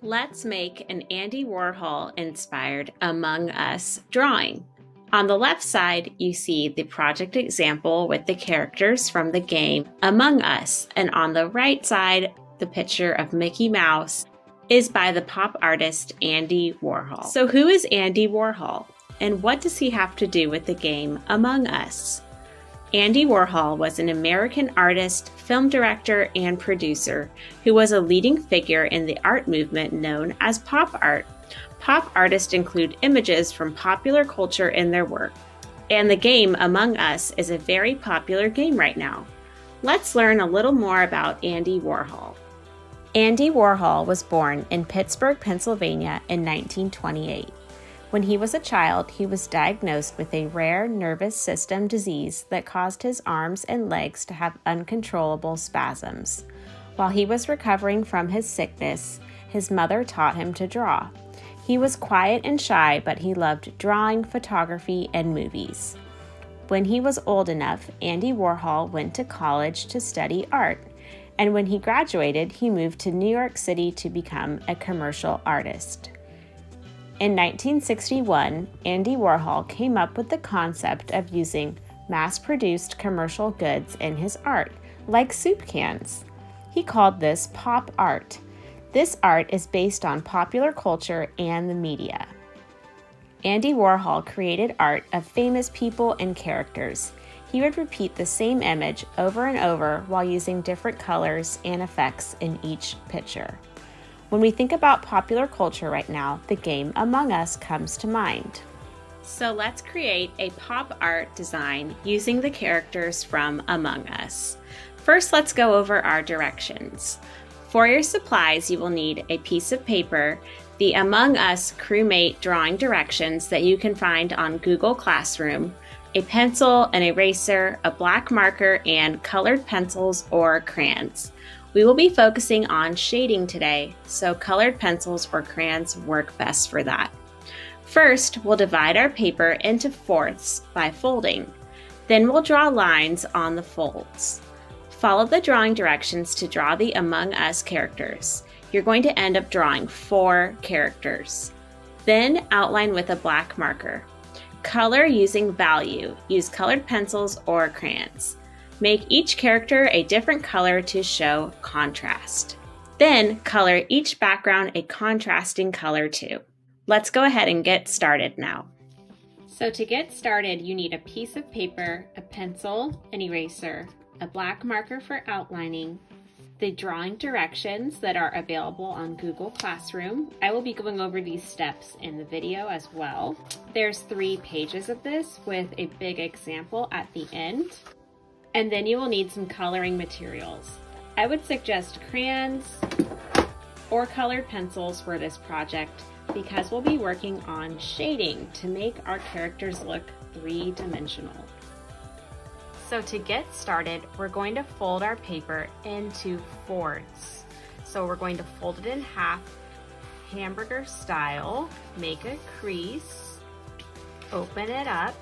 Let's make an Andy Warhol inspired Among Us drawing. On the left side, you see the project example with the characters from the game Among Us, and on the right side, the picture of Mickey Mouse is by the pop artist Andy Warhol. So who is Andy Warhol, and what does he have to do with the game Among Us? Andy Warhol was an American artist, film director, and producer who was a leading figure in the art movement known as pop art. Pop artists include images from popular culture in their work, and the game Among Us is a very popular game right now. Let's learn a little more about Andy Warhol. Andy Warhol was born in Pittsburgh, Pennsylvania in 1928. When he was a child, he was diagnosed with a rare nervous system disease that caused his arms and legs to have uncontrollable spasms. While he was recovering from his sickness, his mother taught him to draw. He was quiet and shy, but he loved drawing, photography, and movies. When he was old enough, Andy Warhol went to college to study art, and when he graduated, he moved to New York City to become a commercial artist. In 1961, Andy Warhol came up with the concept of using mass-produced commercial goods in his art, like soup cans. He called this pop art. This art is based on popular culture and the media. Andy Warhol created art of famous people and characters. He would repeat the same image over and over while using different colors and effects in each picture. When we think about popular culture right now, the game Among Us comes to mind. So let's create a pop art design using the characters from Among Us. First, let's go over our directions. For your supplies, you will need a piece of paper, the Among Us crewmate drawing directions that you can find on Google Classroom, a pencil, an eraser, a black marker, and colored pencils or crayons. We will be focusing on shading today, so colored pencils or crayons work best for that. First, we'll divide our paper into fourths by folding. Then we'll draw lines on the folds. Follow the drawing directions to draw the Among Us characters. You're going to end up drawing 4 characters. Then outline with a black marker. Color using value. Use colored pencils or crayons. Make each character a different color to show contrast. Then color each background a contrasting color too. Let's go ahead and get started now. So to get started, you need a piece of paper, a pencil, an eraser, a black marker for outlining, the drawing directions that are available on Google Classroom. I will be going over these steps in the video as well. There's 3 pages of this with a big example at the end. And then you will need some coloring materials. I would suggest crayons or colored pencils for this project because we'll be working on shading to make our characters look 3-dimensional. So to get started, we're going to fold our paper into fourths. So we're going to fold it in half, hamburger style, make a crease, open it up,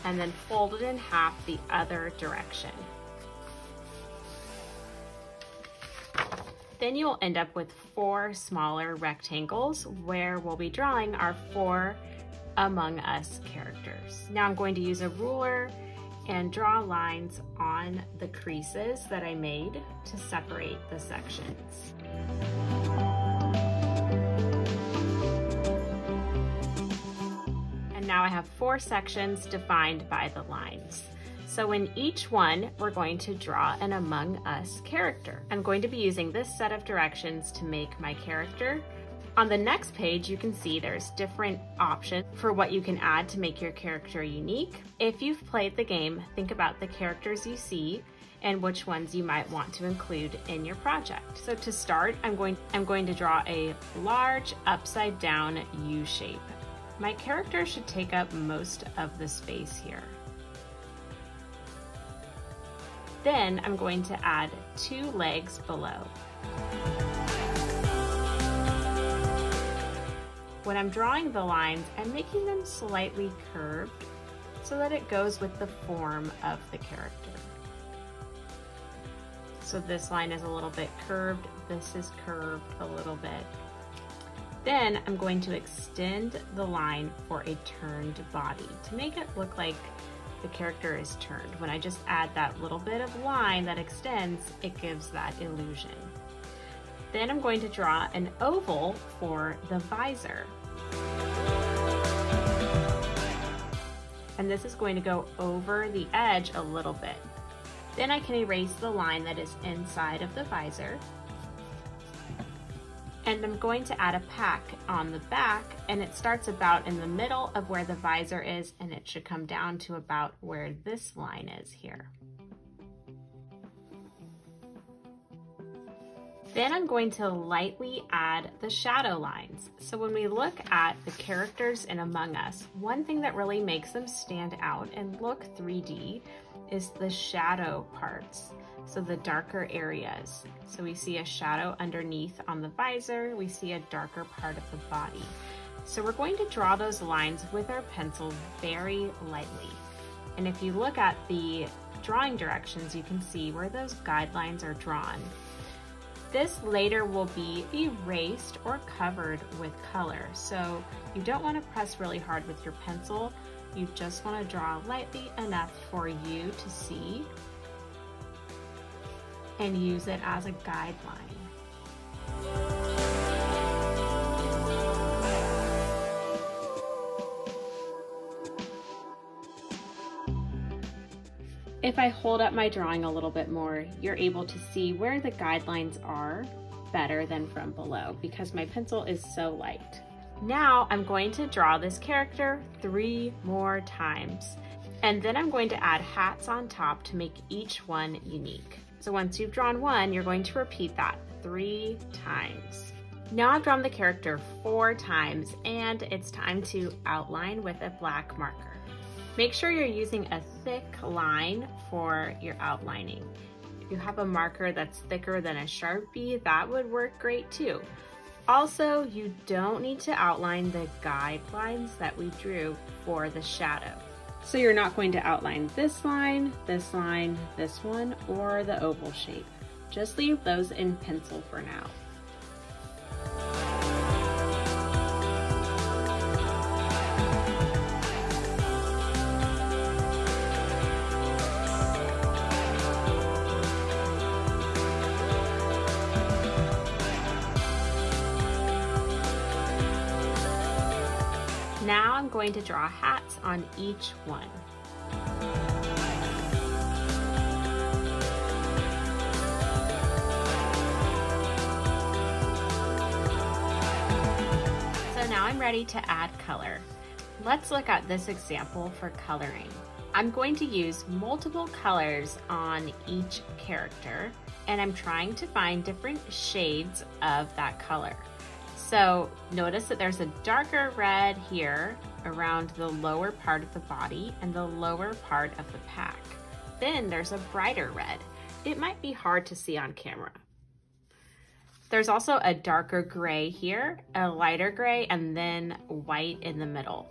and then fold it in half the other direction. Then you'll end up with 4 smaller rectangles where we'll be drawing our 4 Among Us characters. Now I'm going to use a ruler and draw lines on the creases that I made to separate the sections. Now I have 4 sections defined by the lines. So in each one, we're going to draw an Among Us character. I'm going to be using this set of directions to make my character. On the next page, you can see there's different options for what you can add to make your character unique. If you've played the game, think about the characters you see and which ones you might want to include in your project. So to start, I'm going to draw a large upside down U shape. My character should take up most of the space here. Then I'm going to add 2 legs below. When I'm drawing the lines, I'm making them slightly curved so that it goes with the form of the character. So this line is a little bit curved, this is curved a little bit. Then I'm going to extend the line for a turned body to make it look like the character is turned. When I just add that little bit of line that extends, it gives that illusion. Then I'm going to draw an oval for the visor. And this is going to go over the edge a little bit. Then I can erase the line that is inside of the visor. And I'm going to add a pack on the back, and it starts about in the middle of where the visor is, and it should come down to about where this line is here. Then I'm going to lightly add the shadow lines. So when we look at the characters in Among Us, one thing that really makes them stand out and look 3D is the shadow parts. So the darker areas. So we see a shadow underneath on the visor, we see a darker part of the body. So we're going to draw those lines with our pencil very lightly. And if you look at the drawing directions, you can see where those guidelines are drawn. This later will be erased or covered with color. So you don't want to press really hard with your pencil. You just want to draw lightly enough for you to see and use it as a guideline. If I hold up my drawing a little bit more, you're able to see where the guidelines are better than from below because my pencil is so light. Now I'm going to draw this character 3 more times, and then I'm going to add hats on top to make each one unique. So once you've drawn one, you're going to repeat that 3 times. Now I've drawn the character 4 times, and it's time to outline with a black marker. Make sure you're using a thick line for your outlining. If you have a marker that's thicker than a Sharpie, that would work great too. Also, you don't need to outline the guidelines that we drew for the shadow. So you're not going to outline this line, this one, or the oval shape. Just leave those in pencil for now. Now I'm going to draw hats on each one. So now I'm ready to add color. Let's look at this example for coloring. I'm going to use multiple colors on each character, and I'm trying to find different shades of that color. So notice that there's a darker red here around the lower part of the body and the lower part of the pack. Then there's a brighter red. It might be hard to see on camera. There's also a darker gray here, a lighter gray, and then white in the middle.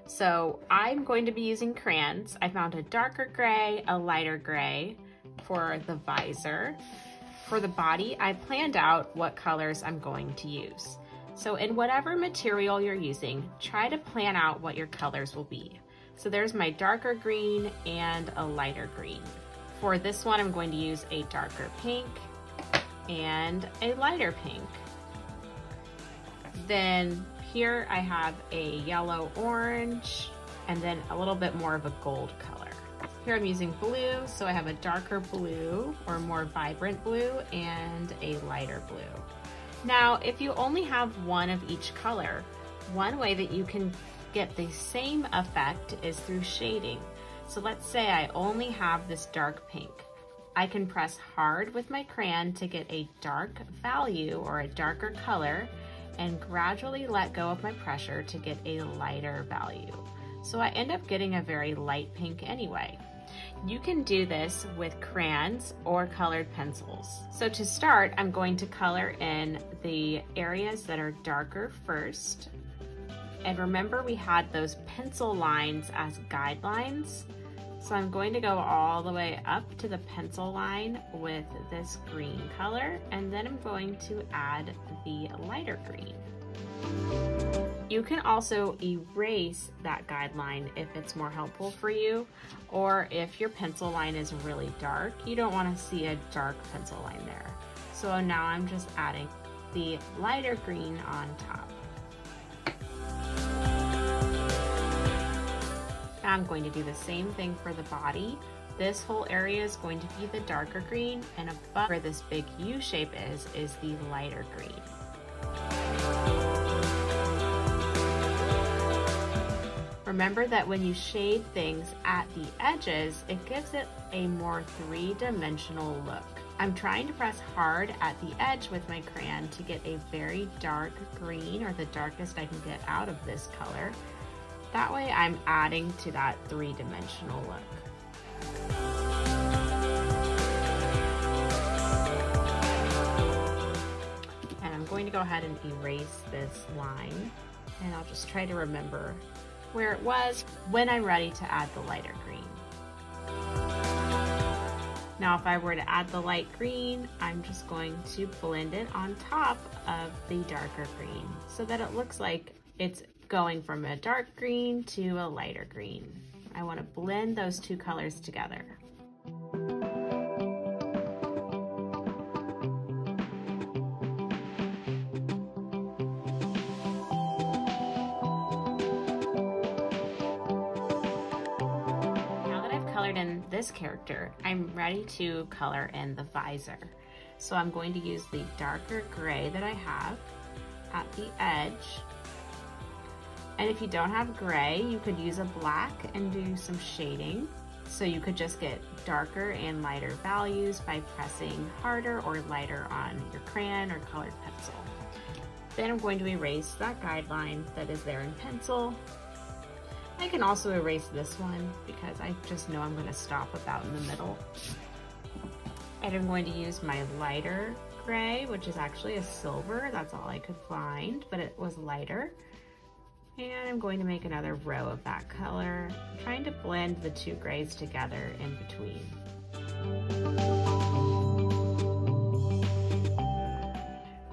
So I'm going to be using crayons. I found a darker gray, a lighter gray for the visor. For the body, I planned out what colors I'm going to use. So in whatever material you're using, try to plan out what your colors will be. So there's my darker green and a lighter green. For this one, I'm going to use a darker pink and a lighter pink. Then here I have a yellow orange and then a little bit more of a gold color. Here I'm using blue, so I have a darker blue or more vibrant blue and a lighter blue. Now, if you only have one of each color, one way that you can get the same effect is through shading. So let's say I only have this dark pink. I can press hard with my crayon to get a dark value or a darker color and gradually let go of my pressure to get a lighter value. So I end up getting a very light pink anyway. You can do this with crayons or colored pencils. So to start, I'm going to color in the areas that are darker first. And remember, we had those pencil lines as guidelines. So I'm going to go all the way up to the pencil line with this green color, and then I'm going to add the lighter green. You can also erase that guideline if it's more helpful for you, or if your pencil line is really dark, you don't want to see a dark pencil line there. So now I'm just adding the lighter green on top. Now I'm going to do the same thing for the body. This whole area is going to be the darker green, and above where this big U shape is the lighter green. Remember that when you shade things at the edges, it gives it a more three-dimensional look. I'm trying to press hard at the edge with my crayon to get a very dark green, or the darkest I can get out of this color. That way I'm adding to that three-dimensional look. And I'm going to go ahead and erase this line, and I'll just try to remember where it was when I'm ready to add the lighter green. Now if I were to add the light green, I'm just going to blend it on top of the darker green so that it looks like it's going from a dark green to a lighter green. I want to blend those two colors together. In this character, I'm ready to color in the visor. So I'm going to use the darker gray that I have at the edge. And if you don't have gray, you could use a black and do some shading. So you could just get darker and lighter values by pressing harder or lighter on your crayon or colored pencil. Then I'm going to erase that guideline that is there in pencil. I can also erase this one because I just know I'm going to stop about in the middle. And I'm going to use my lighter gray, which is actually a silver. That's all I could find, but it was lighter. And I'm going to make another row of that color, trying to blend the two grays together in between.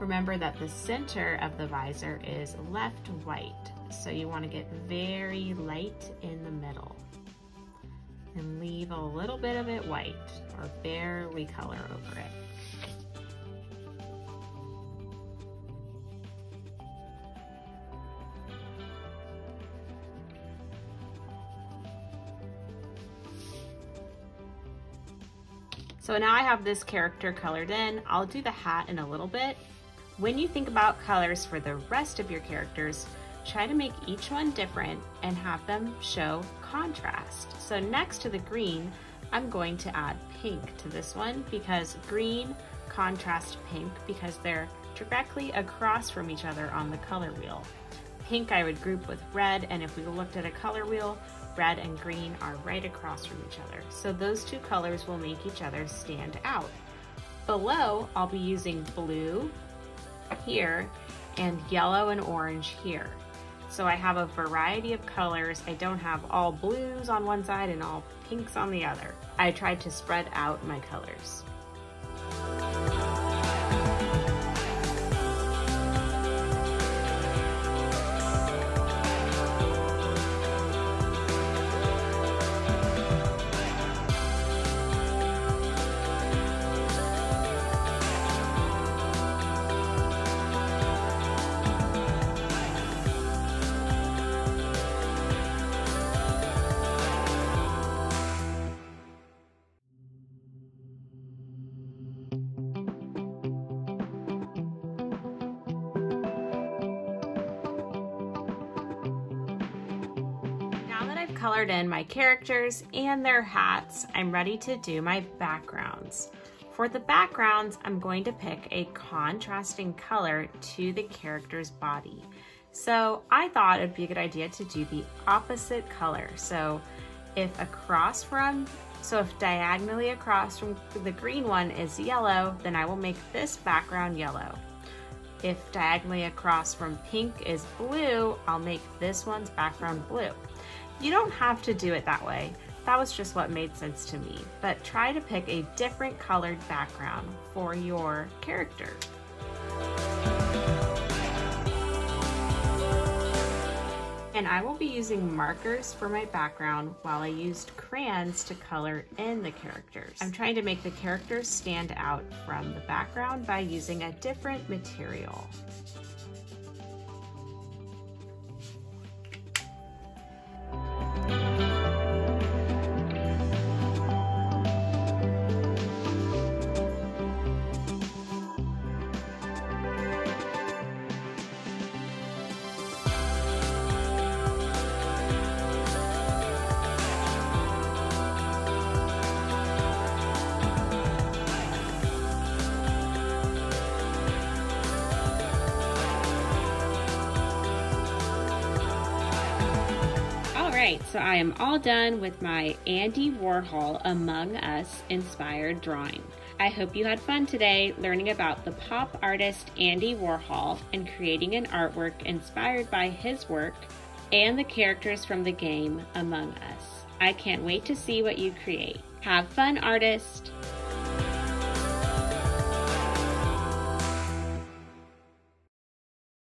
Remember that the center of the visor is left white. So you want to get very light in the middle and leave a little bit of it white, or barely color over it. So now I have this character colored in. I'll do the hat in a little bit. When you think about colors for the rest of your characters, try to make each one different and have them show contrast. So next to the green, I'm going to add pink to this one because green contrasts pink because they're directly across from each other on the color wheel. Pink I would group with red, and if we looked at a color wheel, red and green are right across from each other. So those two colors will make each other stand out. Below, I'll be using blue here and yellow and orange here. So I have a variety of colors. I don't have all blues on one side and all pinks on the other. I tried to spread out my colors. Colored in my characters and their hats, I'm ready to do my backgrounds. For the backgrounds, I'm going to pick a contrasting color to the character's body. So I thought it'd be a good idea to do the opposite color. So if diagonally across from the green one is yellow, then I will make this background yellow. If diagonally across from pink is blue, I'll make this one's background blue. You don't have to do it that way. That was just what made sense to me. But try to pick a different colored background for your character. And I will be using markers for my background while I used crayons to color in the characters. I'm trying to make the characters stand out from the background by using a different material. Alright, so I am all done with my Andy Warhol Among Us inspired drawing. I hope you had fun today learning about the pop artist Andy Warhol and creating an artwork inspired by his work and the characters from the game Among Us. I can't wait to see what you create. Have fun, artist!